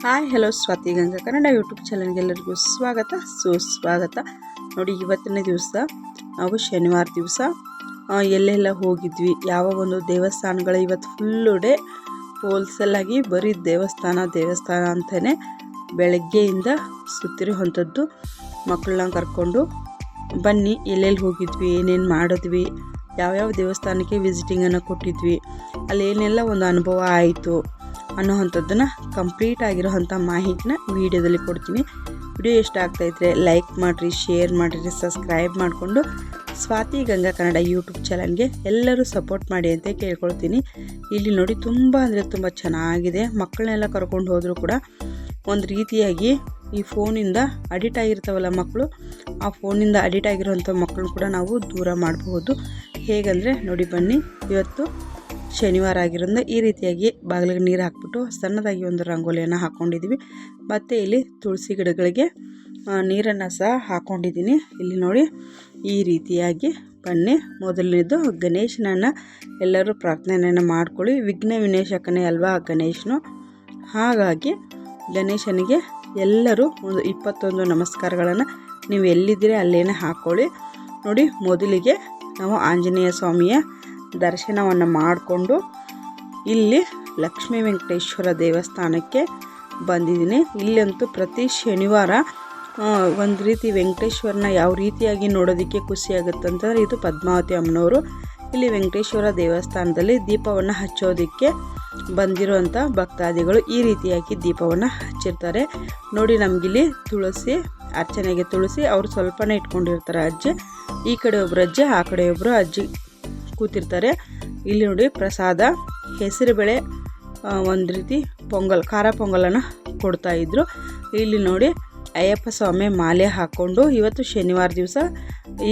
Hi hello Swathi Ganga Kannada YouTube ಚಾನಲ್ಗೆ ಎಲ್ಲರಿಗೂ ಸ್ವಾಗತ ಸುಸ್ವಾಗತ. ನೋಡಿ, ಇವತ್ತಿನ ದಿವಸ ನಾವು ಶನಿವಾರ ದಿವಸ ಎಲ್ಲೆಲ್ಲ ಹೋಗಿದ್ವಿ, ಯಾವ ಒಂದು ದೇವಸ್ಥಾನಗಳು. ಇವತ್ತು ಫುಲ್ಲು ಡೇ ಹೋಲ್ಸೇಲಾಗಿ ಬರೀ ದೇವಸ್ಥಾನ ಅಂತಲೇ ಬೆಳಗ್ಗೆಯಿಂದ ಸುತ್ತಿರುವಂಥದ್ದು. ಮಕ್ಕಳನ್ನ ಕರ್ಕೊಂಡು ಬನ್ನಿ, ಎಲ್ಲೆಲ್ಲಿ ಹೋಗಿದ್ವಿ, ಏನೇನು ಮಾಡಿದ್ವಿ, ಯಾವ್ಯಾವ ದೇವಸ್ಥಾನಕ್ಕೆ ವಿಸಿಟಿಂಗನ್ನು ಕೊಟ್ಟಿದ್ವಿ, ಅಲ್ಲೇನೆಲ್ಲ ಒಂದು ಅನುಭವ ಆಯಿತು ಅನ್ನೋವಂಥದ್ದನ್ನು ಕಂಪ್ಲೀಟ್ ಆಗಿರೋವಂಥ ಮಾಹಿತಿನ ವೀಡಿಯೋದಲ್ಲಿ ಕೊಡ್ತೀನಿ. ವಿಡಿಯೋ ಇಷ್ಟ ಆಗ್ತಾಯಿದ್ರೆ ಲೈಕ್ ಮಾಡಿರಿ, ಶೇರ್ ಮಾಡಿರಿ, ಸಬ್ಸ್ಕ್ರೈಬ್ ಮಾಡಿಕೊಂಡು ಸ್ವಾತಿ ಗಂಗಾ ಕನ್ನಡ ಯೂಟ್ಯೂಬ್ ಚಾನಲ್ಗೆ ಎಲ್ಲರೂ ಸಪೋರ್ಟ್ ಮಾಡಿ ಅಂತ ಕೇಳ್ಕೊಳ್ತೀನಿ. ಇಲ್ಲಿ ನೋಡಿ, ತುಂಬ ಅಂದರೆ ತುಂಬ ಚೆನ್ನಾಗಿದೆ. ಮಕ್ಕಳನ್ನೆಲ್ಲ ಕರ್ಕೊಂಡು ಹೋದರೂ ಕೂಡ ಒಂದು ರೀತಿಯಾಗಿ ಈ ಫೋನಿಂದ ಅಡಿಕ್ಟ್ ಆಗಿರ್ತಾವಲ್ಲ ಮಕ್ಕಳು, ಆ ಫೋನಿಂದ ಅಡಿಕ್ಟ್ ಆಗಿರೋವಂಥ ಮಕ್ಕಳನ್ನ ಕೂಡ ನಾವು ದೂರ ಮಾಡಬಹುದು. ಹೇಗಂದರೆ ನೋಡಿ, ಬನ್ನಿ, ಇವತ್ತು ಶನಿವಾರ ಆಗಿರೋದ್ರಿಂದ ಈ ರೀತಿಯಾಗಿ ಬಾಗಿಲಿಗೆ ನೀರು ಹಾಕ್ಬಿಟ್ಟು ಸಣ್ಣದಾಗಿ ಒಂದು ರಂಗೋಲಿಯನ್ನು ಹಾಕ್ಕೊಂಡಿದ್ದೀವಿ. ಮತ್ತು ಇಲ್ಲಿ ತುಳಸಿ ಗಿಡಗಳಿಗೆ ನೀರನ್ನು ಸಹ ಹಾಕ್ಕೊಂಡಿದ್ದೀನಿ. ಇಲ್ಲಿ ನೋಡಿ, ಈ ರೀತಿಯಾಗಿ ಬನ್ನಿ. ಮೊದಲನೇದು ಗಣೇಶನನ್ನು ಎಲ್ಲರೂ ಪ್ರಾರ್ಥನೆಯನ್ನು ಮಾಡ್ಕೊಳ್ಳಿ. ವಿಘ್ನ ವಿನಾಶಕನೇ ಅಲ್ವಾ ಗಣೇಶನು. ಹಾಗಾಗಿ ಗಣೇಶನಿಗೆ ಎಲ್ಲರೂ ಒಂದು 21 ನಮಸ್ಕಾರಗಳನ್ನು ನೀವು ಎಲ್ಲಿದ್ದೀರಿ ಅಲ್ಲೇನೇ ಹಾಕ್ಕೊಳ್ಳಿ. ನೋಡಿ, ಮೊದಲಿಗೆ ನಾವು ಆಂಜನೇಯ ಸ್ವಾಮಿಯ ದರ್ಶನವನ್ನು ಮಾಡಿಕೊಂಡು ಇಲ್ಲಿ ಲಕ್ಷ್ಮೀ ವೆಂಕಟೇಶ್ವರ ದೇವಸ್ಥಾನಕ್ಕೆ ಬಂದಿದ್ದೀನಿ. ಇಲ್ಲಂತೂ ಪ್ರತಿ ಶನಿವಾರ ಒಂದು ರೀತಿ ವೆಂಕಟೇಶ್ವರನ ಯಾವ ರೀತಿಯಾಗಿ ನೋಡೋದಕ್ಕೆ ಖುಷಿಯಾಗುತ್ತಂತಂದರೆ, ಇದು ಪದ್ಮಾವತಿ ಅಮ್ಮನವರು ಇಲ್ಲಿ ವೆಂಕಟೇಶ್ವರ ದೇವಸ್ಥಾನದಲ್ಲಿ ದೀಪವನ್ನು ಹಚ್ಚೋದಕ್ಕೆ ಬಂದಿರುವಂಥ ಭಕ್ತಾದಿಗಳು ಈ ರೀತಿಯಾಗಿ ದೀಪವನ್ನು ಹಚ್ಚಿರ್ತಾರೆ. ನೋಡಿ, ನಮಗಿಲ್ಲಿ ತುಳಸಿ ಅರ್ಚನೆಗೆ ತುಳಸಿ ಅವರು ಸ್ವಲ್ಪನೇ ಇಟ್ಕೊಂಡಿರ್ತಾರೆ. ಅಜ್ಜಿ ಈ ಕಡೆ ಒಬ್ಬರು ಅಜ್ಜಿ, ಆ ಕಡೆ ಒಬ್ಬರು ಅಜ್ಜಿ ಕೂತಿರ್ತಾರೆ. ಇಲ್ಲಿ ನೋಡಿ, ಪ್ರಸಾದ ಹೆಸರುಬೇಳೆ ಒಂದು ರೀತಿ ಪೊಂಗಲ್, ಖಾರ ಪೊಂಗಲನ್ನು ಕೊಡ್ತಾಯಿದ್ರು. ಇಲ್ಲಿ ನೋಡಿ, ಅಯ್ಯಪ್ಪ ಸ್ವಾಮಿ ಮಾಲೆ ಹಾಕ್ಕೊಂಡು ಇವತ್ತು ಶನಿವಾರ ದಿವಸ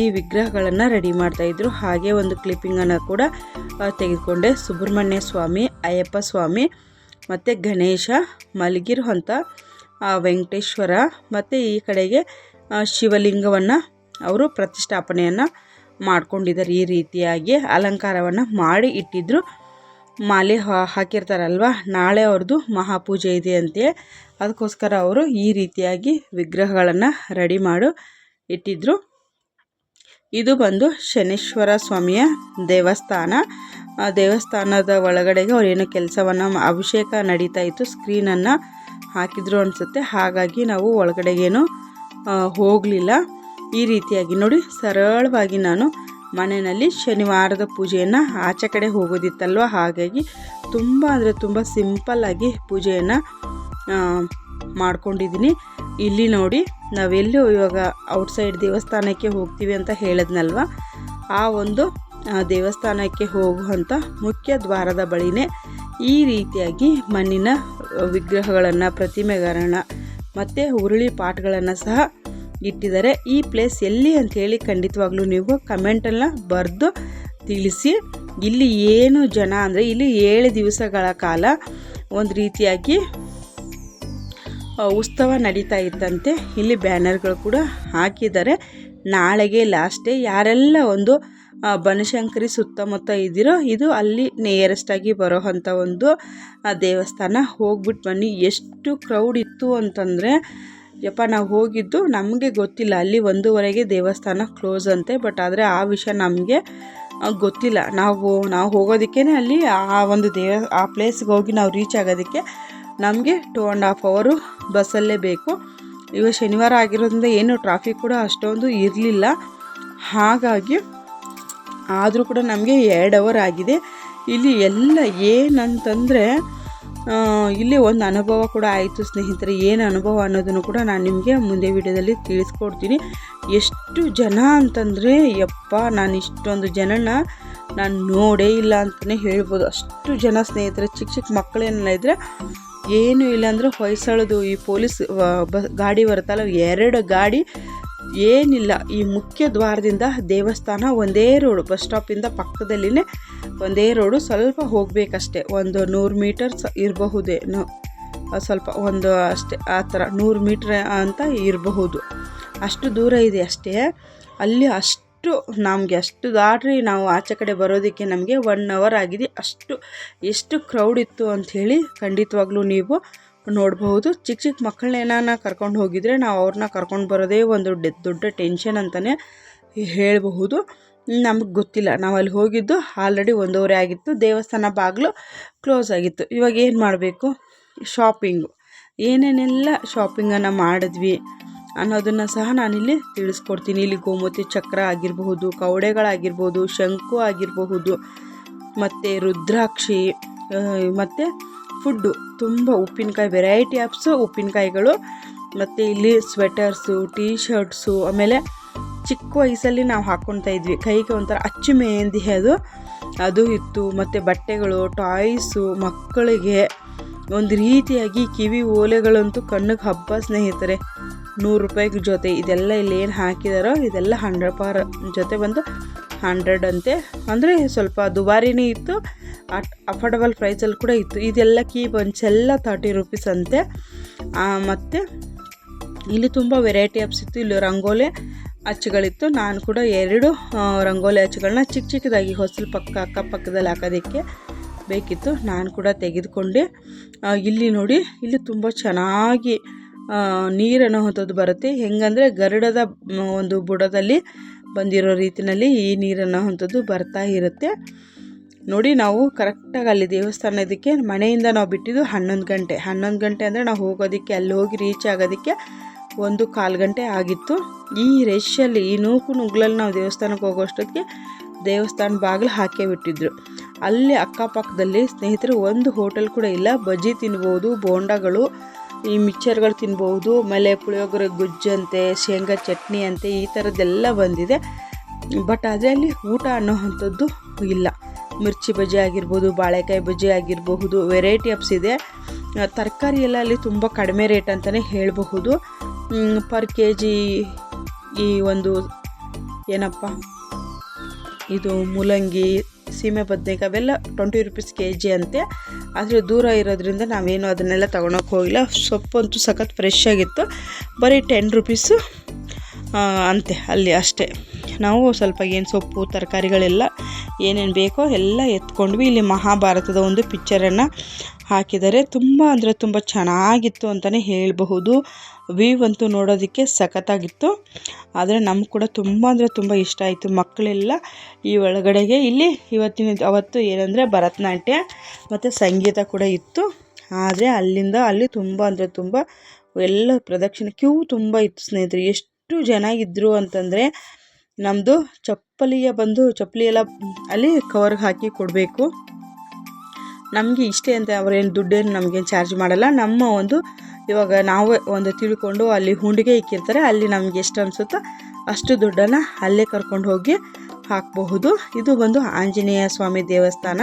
ಈ ವಿಗ್ರಹಗಳನ್ನು ರೆಡಿ ಮಾಡ್ತಾಯಿದ್ರು. ಹಾಗೆ ಒಂದು ಕ್ಲಿಪ್ಪಿಂಗನ್ನು ಕೂಡ ತೆಗೆದುಕೊಂಡೆ. ಸುಬ್ರಹ್ಮಣ್ಯ ಸ್ವಾಮಿ, ಅಯ್ಯಪ್ಪ ಸ್ವಾಮಿ ಮತ್ತು ಗಣೇಶ ಮಲಗಿರುವಂಥ ವೆಂಕಟೇಶ್ವರ ಮತ್ತು ಈ ಕಡೆಗೆ ಶಿವಲಿಂಗವನ್ನು ಅವರು ಪ್ರತಿಷ್ಠಾಪನೆಯನ್ನು ಮಾಡ್ಕೊಂಡಿದ್ದಾರೆ. ಈ ರೀತಿಯಾಗಿ ಅಲಂಕಾರವನ್ನು ಮಾಡಿ ಇಟ್ಟಿದ್ರು. ಮಾಲೆ ಹಾಕಿರ್ತಾರಲ್ವ, ನಾಳೆ ಅವ್ರದ್ದು ಮಹಾಪೂಜೆ ಇದೆ ಅಂತೆ, ಅದಕ್ಕೋಸ್ಕರ ಅವರು ಈ ರೀತಿಯಾಗಿ ವಿಗ್ರಹಗಳನ್ನು ರೆಡಿ ಮಾಡಿ ಇಟ್ಟಿದ್ರು. ಇದು ಬಂದು ಶನೇಶ್ವರ ಸ್ವಾಮಿಯ ದೇವಸ್ಥಾನ. ದೇವಸ್ಥಾನದ ಒಳಗಡೆಗೆ ಅವ್ರೇನೋ ಕೆಲಸವನ್ನು, ಅಭಿಷೇಕ ನಡೀತಾ ಇತ್ತು, ಸ್ಕ್ರೀನನ್ನು ಹಾಕಿದ್ರು ಅನಿಸುತ್ತೆ. ಹಾಗಾಗಿ ನಾವು ಒಳಗಡೆಗೇನು ಹೋಗಲಿಲ್ಲ. ಈ ರೀತಿಯಾಗಿ ನೋಡಿ, ಸರಳವಾಗಿ ನಾನು ಮನೆಯಲ್ಲಿ ಶನಿವಾರದ ಪೂಜೆಯನ್ನು ಆಚೆ ಕಡೆ ಹೋಗೋದಿತ್ತಲ್ವ, ಹಾಗಾಗಿ ತುಂಬ ಅಂದರೆ ತುಂಬ ಸಿಂಪಲ್ಲಾಗಿ ಪೂಜೆಯನ್ನು ಮಾಡ್ಕೊಂಡಿದ್ದೀನಿ. ಇಲ್ಲಿ ನೋಡಿ, ನಾವೆಲ್ಲೂ ಇವಾಗ ಔಟ್ಸೈಡ್ ದೇವಸ್ಥಾನಕ್ಕೆ ಹೋಗ್ತೀವಿ ಅಂತ ಹೇಳಿದ್ನಲ್ವ, ಆ ಒಂದು ದೇವಸ್ಥಾನಕ್ಕೆ ಹೋಗುವಂಥ ಮುಖ್ಯ ದ್ವಾರದ ಬಳಿನೇ ಈ ರೀತಿಯಾಗಿ ಮಣ್ಣಿನ ವಿಗ್ರಹಗಳನ್ನು, ಪ್ರತಿಮೆಗಳನ್ನು ಮತ್ತು ಉರುಳಿ ಪಾಟ್ಗಳನ್ನು ಸಹ ಇಟ್ಟಿದ್ದಾರೆ. ಈ ಪ್ಲೇಸ್ ಎಲ್ಲಿ ಅಂಥೇಳಿ ಖಂಡಿತವಾಗ್ಲೂ ನೀವು ಕಮೆಂಟನ್ನು ಬರೆದು ತಿಳಿಸಿ. ಇಲ್ಲಿ ಏನು ಜನ ಅಂದರೆ, ಇಲ್ಲಿ 7 ದಿವಸಗಳ ಕಾಲ ಒಂದು ರೀತಿಯಾಗಿ ಉತ್ಸವ ನಡೀತಾ ಇತ್ತಂತೆ. ಇಲ್ಲಿ ಬ್ಯಾನರ್ಗಳು ಕೂಡ ಹಾಕಿದ್ದಾರೆ. ನಾಳೆಗೆ ಲಾಸ್ಟ್ ಡೇ. ಯಾರೆಲ್ಲ ಒಂದು ಬನಶಂಕರಿ ಸುತ್ತಮುತ್ತ ಇದ್ದೀರೋ, ಇದು ಅಲ್ಲಿ ನಿಯರೆಸ್ಟಾಗಿ ಬರೋವಂಥ ಒಂದು ದೇವಸ್ಥಾನ. ಹೋಗ್ಬಿಟ್ಟು ಬನ್ನಿ. ಎಷ್ಟು ಕ್ರೌಡ್ ಇತ್ತು ಅಂತಂದರೆ, ಯಪ್ಪ, ನಾವು ಹೋಗಿದ್ದು ನಮಗೆ ಗೊತ್ತಿಲ್ಲ. ಅಲ್ಲಿ 1:30ಗೆ ದೇವಸ್ಥಾನ ಕ್ಲೋಸ್ ಅಂತೆ. ಬಟ್ ಆದರೆ ಆ ವಿಷಯ ನಮಗೆ ಗೊತ್ತಿಲ್ಲ. ನಾವು ಹೋಗೋದಕ್ಕೇ ಅಲ್ಲಿ ಆ ಒಂದು ಆ ಪ್ಲೇಸ್ಗೆ ಹೋಗಿ ನಾವು ರೀಚ್ ಆಗೋದಕ್ಕೆ ನಮಗೆ 2.5 hour ಬಸ್ಸಲ್ಲೇ ಬೇಕು. ಇವಾಗ ಶನಿವಾರ ಆಗಿರೋದ್ರಿಂದ ಏನು ಟ್ರಾಫಿಕ್ ಕೂಡ ಅಷ್ಟೊಂದು ಇರಲಿಲ್ಲ. ಹಾಗಾಗಿ ಆದರೂ ಕೂಡ ನಮಗೆ 2 hour ಆಗಿದೆ. ಇಲ್ಲಿ ಎಲ್ಲ ಏನಂತಂದರೆ, ಇಲ್ಲಿ ಒಂದು ಅನುಭವ ಕೂಡ ಆಯಿತು ಸ್ನೇಹಿತರೆ. ಏನು ಅನುಭವ ಅನ್ನೋದನ್ನು ಕೂಡ ನಾನು ನಿಮಗೆ ಮುಂದೆ ವಿಡಿಯೋದಲ್ಲಿ ತಿಳಿಸ್ಕೊಡ್ತೀನಿ. ಎಷ್ಟು ಜನ ಅಂತಂದರೆ, ಯಪ್ಪ, ನಾನು ಇಷ್ಟೊಂದು ಜನನ ನಾನು ನೋಡೇ ಇಲ್ಲ ಅಂತಲೇ ಹೇಳ್ಬೋದು. ಅಷ್ಟು ಜನ ಸ್ನೇಹಿತರೆ. ಚಿಕ್ಕ ಚಿಕ್ಕ ಮಕ್ಕಳೇನೆಲ್ಲ ಇದ್ದರೆ, ಏನೂ ಇಲ್ಲ ಅಂದರೆ ಹೊಯ್ಸಳದು ಈ ಪೊಲೀಸ್ ಗಾಡಿ ಬರುತ್ತಲ್ಲ, 2 ಗಾಡಿ ಏನಿಲ್ಲ. ಈ ಮುಖ್ಯ ದ್ವಾರದಿಂದ ದೇವಸ್ಥಾನ ಒಂದೇ ರೋಡು, ಬಸ್ ಸ್ಟಾಪಿಂದ ಪಕ್ಕದಲ್ಲಿನೇ ಒಂದೇ ರೋಡು. ಸ್ವಲ್ಪ ಹೋಗಬೇಕಷ್ಟೆ, ಒಂದು 100 ಮೀಟರ್ಸ್ ಇರಬಹುದೇನೋ, ಸ್ವಲ್ಪ ಒಂದು ಅಷ್ಟೇ, ಆ ಥರ 100 ಮೀಟ್ರ್ ಅಂತ ಇರಬಹುದು. ಅಷ್ಟು ದೂರ ಇದೆ ಅಷ್ಟೇ. ಅಲ್ಲಿ ನಮಗೆ ಅಷ್ಟು ದಾಟ್ರಿ ನಾವು ಆಚೆ ಕಡೆ ಬರೋದಕ್ಕೆ ನಮಗೆ 1 hour ಆಗಿದೆ. ಎಷ್ಟು ಕ್ರೌಡ್ ಇತ್ತು ಅಂಥೇಳಿ ಖಂಡಿತವಾಗ್ಲೂ ನೀವು ನೋಡಬಹುದು. ಚಿಕ್ಕ ಚಿಕ್ಕ ಮಕ್ಕಳನ್ನೇನ ಕರ್ಕೊಂಡು ಹೋಗಿದ್ರೆ ನಾವು ಅವ್ರನ್ನ ಕರ್ಕೊಂಡು ಬರೋದೇ ಒಂದು ದೊಡ್ಡ ಟೆನ್ಷನ್ ಅಂತಲೇ ಹೇಳಬಹುದು. ನಮಗೆ ಗೊತ್ತಿಲ್ಲ, ನಾವು ಅಲ್ಲಿ ಹೋಗಿದ್ದು ಆಲ್ರೆಡಿ 1:30 ಆಗಿತ್ತು, ದೇವಸ್ಥಾನ ಬಾಗಿಲು ಕ್ಲೋಸ್ ಆಗಿತ್ತು. ಇವಾಗ ಏನು ಮಾಡಬೇಕು, ಶಾಪಿಂಗು ಏನೇನೆಲ್ಲ ಶಾಪಿಂಗನ್ನು ಮಾಡಿದ್ವಿ ಅನ್ನೋದನ್ನು ಸಹ ನಾನಿಲ್ಲಿ ತಿಳಿಸ್ಕೊಡ್ತೀನಿ. ಇಲ್ಲಿ ಗೋಮತಿ ಚಕ್ರ ಆಗಿರಬಹುದು, ಕವಡೆಗಳಾಗಿರ್ಬೋದು, ಶಂಕು ಆಗಿರಬಹುದು, ಮತ್ತು ರುದ್ರಾಕ್ಷಿ, ಮತ್ತು ಫುಡ್ಡು ತುಂಬ ಉಪ್ಪಿನಕಾಯಿ, ವೆರೈಟಿ ಆಫ್ಸು ಉಪ್ಪಿನಕಾಯಿಗಳು, ಮತ್ತು ಇಲ್ಲಿ ಸ್ವೆಟರ್ಸು, ಟೀ ಶರ್ಟ್ಸು, ಆಮೇಲೆ ಚಿಕ್ಕ ವಯಸ್ಸಲ್ಲಿ ನಾವು ಹಾಕ್ಕೊಳ್ತಾ ಇದ್ವಿ ಕೈಗೆ ಒಂಥರ ಅಚ್ಚು ಮೆಹಂದಿ ಅದು ಇತ್ತು. ಮತ್ತು ಬಟ್ಟೆಗಳು, ಟಾಯ್ಸು, ಮಕ್ಕಳಿಗೆ ಒಂದು ರೀತಿಯಾಗಿ ಕಿವಿ ಓಲೆಗಳಂತೂ ಕಣ್ಣಿಗೆ ಹಬ್ಬ ಸ್ನೇಹಿತರೆ. 100 ರೂಪಾಯಿಗೆ ಜೊತೆ ಇದೆಲ್ಲ ಇಲ್ಲಿ ಏನು ಹಾಕಿದಾರೋ ಇದೆಲ್ಲ 100 ಜೊತೆ ಬಂದು 100 ಅಂತೆ. ಅಂದರೆ ಸ್ವಲ್ಪ ದುಬಾರಿನೇ ಇತ್ತು, ಅಫೋರ್ಡಬಲ್ ಪ್ರೈಸಲ್ಲಿ ಕೂಡ ಇತ್ತು. ಇದೆಲ್ಲ ಕೀ ಬಂಚ್ ಎಲ್ಲ 30 ರೂಪೀಸ್ ಅಂತೆ. ಮತ್ತು ಇಲ್ಲಿ ತುಂಬ ವೆರೈಟಿ ಆಪ್ಸ್ ಇತ್ತು. ಇಲ್ಲಿ ರಂಗೋಲಿ ಅಚ್ಚುಗಳಿತ್ತು. ನಾನು ಕೂಡ 2 ರಂಗೋಲಿ ಅಚ್ಚುಗಳನ್ನ ಚಿಕ್ಕ ಚಿಕ್ಕದಾಗಿ ಹೊಸಲು ಅಕ್ಕಪಕ್ಕದಲ್ಲಿ ಹಾಕೋದಕ್ಕೆ ಬೇಕಿತ್ತು, ನಾನು ಕೂಡ ತೆಗೆದುಕೊಂಡೆ. ಇಲ್ಲಿ ನೋಡಿ, ಇಲ್ಲಿ ತುಂಬ ಚೆನ್ನಾಗಿ ನೀರು ಅನ್ನೋವಂಥದ್ದು ಬರುತ್ತೆ. ಹೆಂಗಂದರೆ ಗರುಡದ ಒಂದು ಬುಡದಲ್ಲಿ ಬಂದಿರೋ ರೀತಿಯಲ್ಲಿ ಈ ನೀರು ಅನ್ನೋವಂಥದ್ದು ಬರ್ತಾ ಇರುತ್ತೆ ನೋಡಿ. ನಾವು ಕರೆಕ್ಟಾಗಿ ಅಲ್ಲಿ ದೇವಸ್ಥಾನದಕ್ಕೆ ಮನೆಯಿಂದ ನಾವು ಬಿಟ್ಟಿದ್ದು 11 ಗಂಟೆ ಅಂದರೆ ನಾವು ಹೋಗೋದಕ್ಕೆ, ಅಲ್ಲಿ ಹೋಗಿ ರೀಚ್ ಆಗೋದಕ್ಕೆ 1-1/4 ಗಂಟೆ ಆಗಿತ್ತು. ಈ ರಶ್ಶಲ್ಲಿ, ಈ ನುಗ್ಲಲ್ಲಿ ನಾವು ದೇವಸ್ಥಾನಕ್ಕೆ ಹೋಗೋಷ್ಟೊತ್ತಿಗೆ ದೇವಸ್ಥಾನ ಬಾಗಿಲು ಹಾಕೇ ಬಿಟ್ಟಿದ್ರು. ಅಲ್ಲಿ ಅಕ್ಕಪಕ್ಕದಲ್ಲಿ ಸ್ನೇಹಿತರು ಒಂದು ಹೋಟೆಲ್ ಕೂಡ ಇಲ್ಲ. ಬಜ್ಜಿ ತಿನ್ಬೋದು, ಬೋಂಡಗಳು, ಈ ಮಿಕ್ಚರ್ಗಳು ತಿನ್ಬೋದು, ಆಮೇಲೆ ಪುಳಿಯೋಗರೆ ಗುಜ್ಜಂತೆ, ಶೇಂಗಾ ಚಟ್ನಿ ಅಂತೆ, ಈ ಥರದ್ದೆಲ್ಲ ಬಂದಿದೆ. ಬಟ್ ಅದರಲ್ಲಿ ಊಟ ಅನ್ನೋವಂಥದ್ದು ಇಲ್ಲ. ಮಿರ್ಚಿ ಬಜ್ಜಿ ಆಗಿರ್ಬೋದು, ಬಾಳೆಕಾಯಿ ಬಜ್ಜಿ ಆಗಿರಬಹುದು, ವೆರೈಟಿ ಆಪ್ಸ್ ಇದೆ. ತರಕಾರಿ ಎಲ್ಲ ಅಲ್ಲಿ ತುಂಬ ಕಡಿಮೆ ರೇಟ್ ಅಂತಲೇ ಹೇಳಬಹುದು. ಪರ್ kg ಈ ಒಂದು ಏನಪ್ಪ ಇದು ಮೂಲಂಗಿ, ಸೀಮೆ ಬದನೆಕಾಯಿ ಅವೆಲ್ಲ 20 ರೂಪೀಸ್ kg ಅಂತೆ. ಆದರೆ ದೂರ ಇರೋದ್ರಿಂದ ನಾವೇನು ಅದನ್ನೆಲ್ಲ ತೊಗೊಳಕ್ಕೆ ಹೋಗಿಲ್ಲ. ಸೊಪ್ಪಂತೂ ಸಖತ್ ಫ್ರೆಶ್ ಆಗಿತ್ತು, ಬರೀ 10 ರೂಪೀಸು ಅಂತೆ ಅಲ್ಲಿ ಅಷ್ಟೇ. ನಾವು ಸ್ವಲ್ಪ ಏನು ಸೊಪ್ಪು ತರಕಾರಿಗಳೆಲ್ಲ ಏನೇನು ಬೇಕೋ ಎಲ್ಲ ಎತ್ಕೊಂಡ್ವಿ. ಇಲ್ಲಿ ಮಹಾಭಾರತದ ಒಂದು ಪಿಕ್ಚರನ್ನು ಹಾಕಿದ್ದಾರೆ. ತುಂಬ ಅಂದರೆ ತುಂಬ ಚೆನ್ನಾಗಿತ್ತು ಅಂತಲೇ ಹೇಳಬಹುದು. ವ್ಯೂ ಅಂತೂ ನೋಡೋದಕ್ಕೆ ಸಖತ್ತಾಗಿತ್ತು. ಆದರೆ ನಮ್ಗೆ ಕೂಡ ತುಂಬ ಅಂದರೆ ತುಂಬ ಇಷ್ಟ ಆಯಿತು. ಮಕ್ಕಳೆಲ್ಲ ಈ ಒಳಗಡೆಗೆ ಇಲ್ಲಿ ಅವತ್ತು ಏನಂದರೆ ಭರತನಾಟ್ಯ ಮತ್ತು ಸಂಗೀತ ಕೂಡ ಇತ್ತು. ಆದರೆ ಅಲ್ಲಿ ತುಂಬ ಅಂದರೆ ತುಂಬ ಎಲ್ಲ ಪ್ರದಕ್ಷಿಣೆ ಕ್ಯೂ ತುಂಬ ಇತ್ತು ಸ್ನೇಹಿತರೆ. ಎಷ್ಟು ಜನ ಇದ್ದರು ಅಂತಂದರೆ, ನಮ್ಮದು ಚಪ್ಪಲಿ ಎಲ್ಲ ಅಲ್ಲಿ ಕವರ್ಗೆ ಹಾಕಿ ಕೊಡಬೇಕು. ನಮಗೆ ಇಷ್ಟೇ ಅಂತ ಅವರೇನು ದುಡ್ಡೇನು ನಮಗೇನು ಚಾರ್ಜ್ ಮಾಡಲ್ಲ. ನಮ್ಮ ಒಂದು ಇವಾಗ ನಾವೇ ಒಂದು ತಿಳ್ಕೊಂಡು ಅಲ್ಲಿ ಹುಂಡಿಗೆ ಇಕ್ಕಿರ್ತಾರೆ, ಅಲ್ಲಿ ನಮಗೆ ಎಷ್ಟು ಅನಿಸುತ್ತೋ ಅಷ್ಟು ದುಡ್ಡನ್ನು ಅಲ್ಲೇ ಕರ್ಕೊಂಡು ಹೋಗಿ ಹಾಕಬಹುದು. ಇದು ಬಂದು ಆಂಜನೇಯ ಸ್ವಾಮಿ ದೇವಸ್ಥಾನ.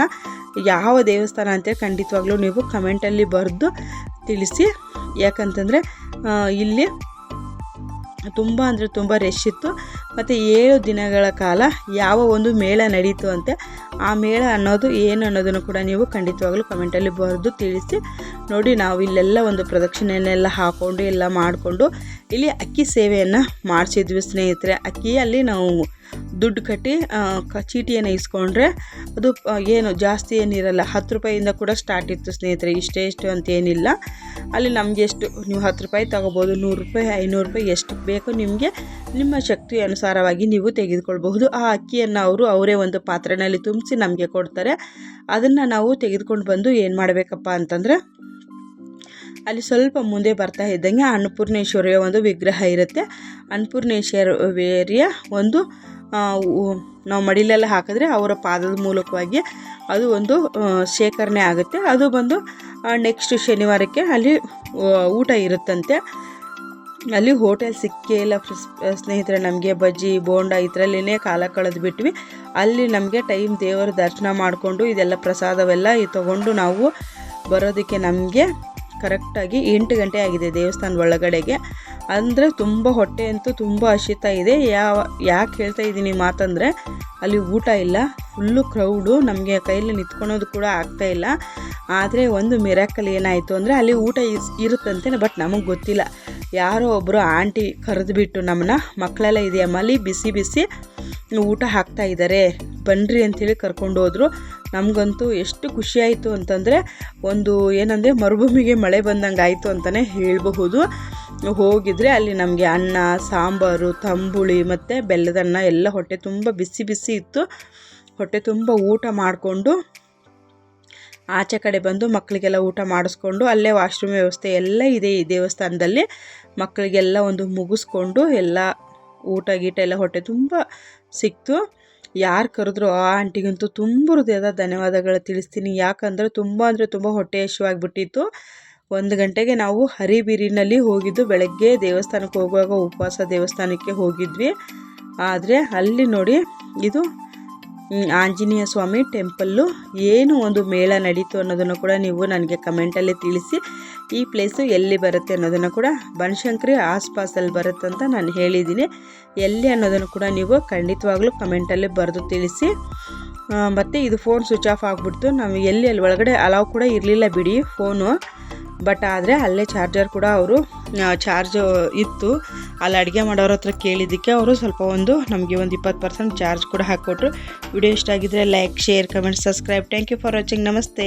ಯಾವ ದೇವಸ್ಥಾನ ಅಂತೇಳಿ ಖಂಡಿತವಾಗ್ಲೂ ನೀವು ಕಮೆಂಟಲ್ಲಿ ಬರೆದು ತಿಳಿಸಿ. ಯಾಕಂತಂದರೆ ಇಲ್ಲಿ ತುಂಬ ಅಂದರೆ ತುಂಬ ರಶ್ ಇತ್ತು. ಮತ್ತು 7 ದಿನಗಳ ಕಾಲ ಯಾವ ಒಂದು ಮೇಳ ನಡೀತು ಅಂತೆ. ಆ ಮೇಳ ಅನ್ನೋದು ಏನು ಅನ್ನೋದನ್ನು ಕೂಡ ನೀವು ಖಂಡಿತವಾಗ್ಲೂ ಕಮೆಂಟಲ್ಲಿ ಬರೆದು ತಿಳಿಸಿ. ನೋಡಿ, ನಾವು ಇಲ್ಲೆಲ್ಲ ಒಂದು ಪ್ರದಕ್ಷಿಣೆಯನ್ನೆಲ್ಲ ಹಾಕ್ಕೊಂಡು ಎಲ್ಲ ಮಾಡಿಕೊಂಡು ಇಲ್ಲಿ ಅಕ್ಕಿ ಸೇವೆಯನ್ನು ಮಾಡಿಸಿದ್ವಿ ಸ್ನೇಹಿತರೆ. ಅಕ್ಕಿಯಲ್ಲಿ ನಾವು ದುಡ್ಡು ಕಟ್ಟಿ ಚೀಟಿಯನ್ನು ಇಸ್ಕೊಂಡ್ರೆ ಅದು ಏನು ಜಾಸ್ತಿ ಏನಿರಲ್ಲ, 10 ರೂಪಾಯಿಂದ ಕೂಡ ಸ್ಟಾರ್ಟ್ ಇತ್ತು ಸ್ನೇಹಿತರೆ. ಇಷ್ಟು ಅಂತೇನಿಲ್ಲ. ಅಲ್ಲಿ ನಮಗೆ ಎಷ್ಟು ನೀವು 10 ರೂಪಾಯಿ ತೊಗೋಬೋದು, 100 ರೂಪಾಯಿ, 500 ರೂಪಾಯಿ ಎಷ್ಟು ಬೇಕೋ ನಿಮಗೆ ನಿಮ್ಮ ಶಕ್ತಿ ಅನುಸಾರವಾಗಿ ನೀವು ತೆಗೆದುಕೊಳ್ಬಹುದು. ಆ ಅಕ್ಕಿಯನ್ನು ಅವರೇ ಒಂದು ಪಾತ್ರೆಯಲ್ಲಿ ತುಂಬಿಸಿ ನಮಗೆ ಕೊಡ್ತಾರೆ. ಅದನ್ನು ನಾವು ತೆಗೆದುಕೊಂಡು ಬಂದು ಏನು ಮಾಡಬೇಕಪ್ಪ ಅಂತಂದರೆ, ಅಲ್ಲಿ ಸ್ವಲ್ಪ ಮುಂದೆ ಬರ್ತಾ ಇದ್ದಂಗೆ ಅನ್ನಪೂರ್ಣೇಶ್ವರಿಯ ಒಂದು ವಿಗ್ರಹ ಇರುತ್ತೆ. ಅನ್ನಪೂರ್ಣೇಶ್ವರಿಯ ಒಂದು ನಾವು ಮಡಿಲೆಲ್ಲ ಹಾಕಿದ್ರೆ ಅವರ ಪಾದದ ಮೂಲಕವಾಗಿ ಅದು ಒಂದು ಶೇಖರಣೆ ಆಗುತ್ತೆ. ಅದು ಬಂದು ನೆಕ್ಸ್ಟ್ ಶನಿವಾರಕ್ಕೆ ಅಲ್ಲಿ ಊಟ ಇರುತ್ತಂತೆ. ಅಲ್ಲಿ ಹೋಟೆಲ್ ಸಿಕ್ಕೇ ಇಲ್ಲ ಸ್ನೇಹಿತರೆ. ನಮಗೆ ಬಜ್ಜಿ ಬೋಂಡ ಇದರಲ್ಲೇ ಕಾಲ ಕಳೆದು ಬಿಟ್ವಿ. ಅಲ್ಲಿ ನಮಗೆ ಟೈಮ್ ದೇವರ ದರ್ಶನ ಮಾಡಿಕೊಂಡು ಇದೆಲ್ಲ ಪ್ರಸಾದವೆಲ್ಲ ತೊಗೊಂಡು ನಾವು ಬರೋದಕ್ಕೆ ನಮಗೆ ಕರೆಕ್ಟಾಗಿ 8 ಗಂಟೆ ಆಗಿದೆ ದೇವಸ್ಥಾನದ ಒಳಗಡೆಗೆ. ಅಂದರೆ ತುಂಬ ಹೊಟ್ಟೆ ಅಂತೂ ತುಂಬ ಹಸಿತಾ ಇದೆ. ಯಾಕೆ ಹೇಳ್ತಾ ಇದ್ದೀನಿ ಮಾತಂದರೆ, ಅಲ್ಲಿ ಊಟ ಇಲ್ಲ, ಫುಲ್ಲು ಕ್ರೌಡು, ನಮಗೆ ಕೈಯಲ್ಲಿ ನಿಂತ್ಕೊಳೋದು ಕೂಡ ಆಗ್ತಾಯಿಲ್ಲ. ಆದರೆ ಒಂದು ಮಿರಾಕಲ್ ಏನಾಯಿತು ಅಂದರೆ, ಅಲ್ಲಿ ಊಟ ಇರುತ್ತಂತೆ, ಬಟ್ ನಮಗೆ ಗೊತ್ತಿಲ್ಲ. ಯಾರೋ ಒಬ್ಬರು ಆಂಟಿ ಕರೆದುಬಿಟ್ಟು ನಮ್ಮನ್ನ, ಮಕ್ಕಳೆಲ್ಲ ಇದೆಯಮ್ಮ ಅಲ್ಲಿ ಬಿಸಿ ಬಿಸಿ ಊಟ ಹಾಕ್ತಾ ಇದ್ದಾರೆ, ಬನ್ನಿರಿ ಅಂಥೇಳಿ ಕರ್ಕೊಂಡು ಹೋದರು. ನಮಗಂತೂ ಎಷ್ಟು ಖುಷಿಯಾಯಿತು ಅಂತಂದರೆ ಒಂದು ಏನಂದರೆ ಮರುಭೂಮಿಗೆ ಮಳೆ ಬಂದಂಗೆ ಆಯಿತು ಅಂತಲೇ ಹೇಳಬಹುದು. ಹೋಗಿದ್ರೆ ಅಲ್ಲಿ ನಮಗೆ ಅನ್ನ, ಸಾಂಬಾರು, ತಂಬುಳಿ ಮತ್ತು ಬೆಲ್ಲದನ್ನ ಎಲ್ಲ ಹೊಟ್ಟೆ ತುಂಬ ಬಿಸಿ ಬಿಸಿ ಇತ್ತು. ಹೊಟ್ಟೆ ತುಂಬ ಊಟ ಮಾಡಿಕೊಂಡು ಆಚೆ ಕಡೆ ಬಂದು ಮಕ್ಕಳಿಗೆಲ್ಲ ಊಟ ಮಾಡಿಸ್ಕೊಂಡು ಅಲ್ಲೇ ವಾಶ್ರೂಮ್ ವ್ಯವಸ್ಥೆ ಎಲ್ಲ ಇದೆ ಈ ದೇವಸ್ಥಾನದಲ್ಲಿ. ಮಕ್ಕಳಿಗೆಲ್ಲ ಒಂದು ಮುಗಿಸ್ಕೊಂಡು ಎಲ್ಲ ಊಟ ಗೀಟ ಎಲ್ಲ ಹೊಟ್ಟೆ ತುಂಬ ಸಿಕ್ತು. ಯಾರು ಕರೆದ್ರು ಆ ಆಂಟಿಗಂತೂ ತುಂಬ ಹೃದಯದ ಧನ್ಯವಾದಗಳು ತಿಳಿಸ್ತೀನಿ. ಯಾಕಂದರೆ ತುಂಬ ಹೊಟ್ಟೆ ಹಸಿವಾಗಿಬಿಟ್ಟಿತ್ತು. 1 ಗಂಟೆಗೆ ನಾವು ಹರಿಬೀರಿನಲ್ಲಿ ಹೋಗಿದ್ದು. ಬೆಳಗ್ಗೆ ದೇವಸ್ಥಾನಕ್ಕೆ ಹೋಗುವಾಗ ಉಪವಾಸ ದೇವಸ್ಥಾನಕ್ಕೆ ಹೋಗಿದ್ವಿ. ಆದರೆ ಅಲ್ಲಿ ನೋಡಿ ಇದು ಆಂಜನೇಯ ಸ್ವಾಮಿ ಟೆಂಪಲ್ಲು. ಏನು ಒಂದು ಮೇಳ ನಡೀತು ಅನ್ನೋದನ್ನು ಕೂಡ ನೀವು ನನಗೆ ಕಮೆಂಟಲ್ಲಿ ತಿಳಿಸಿ. ಈ ಪ್ಲೇಸು ಎಲ್ಲಿ ಬರುತ್ತೆ ಅನ್ನೋದನ್ನು ಕೂಡ ಬನಶಂಕರಿ ಆಸ್ಪಾಸಲ್ಲಿ ಬರುತ್ತೆ ಅಂತ ನಾನು ಹೇಳಿದ್ದೀನಿ. ಎಲ್ಲಿ ಅನ್ನೋದನ್ನು ಕೂಡ ನೀವು ಖಂಡಿತವಾಗ್ಲೂ ಕಮೆಂಟಲ್ಲಿ ಬರೆದು ತಿಳಿಸಿ. ಮತ್ತು ಇದು ಫೋನ್ ಸ್ವಿಚ್ ಆಫ್ ಆಗಿಬಿಡ್ತು. ನಾವು ಅಲ್ಲಿ ಒಳಗಡೆ ಅಲಾವ್ ಕೂಡ ಇರಲಿಲ್ಲ ಬಿಡಿ ಫೋನು. ಬಟ್ ಆದರೆ ಅಲ್ಲೇ ಚಾರ್ಜರ್ ಕೂಡ ಅವರು ಚಾರ್ಜ್ ಇತ್ತು. ಅಲ್ಲಿ ಅಡುಗೆ ಮಾಡೋರ ಹತ್ರ ಕೇಳಿದ್ದಕ್ಕೆ ಅವರು ಸ್ವಲ್ಪ ನಮಗೆ ಒಂದು 20% ಚಾರ್ಜ್ ಕೂಡ ಹಾಕ್ಕೊಟ್ರು. ವಿಡಿಯೋ ಇಷ್ಟ ಆಗಿದ್ದರೆ like, share, comment, subscribe. Thank you for watching. ನಮಸ್ತೆ.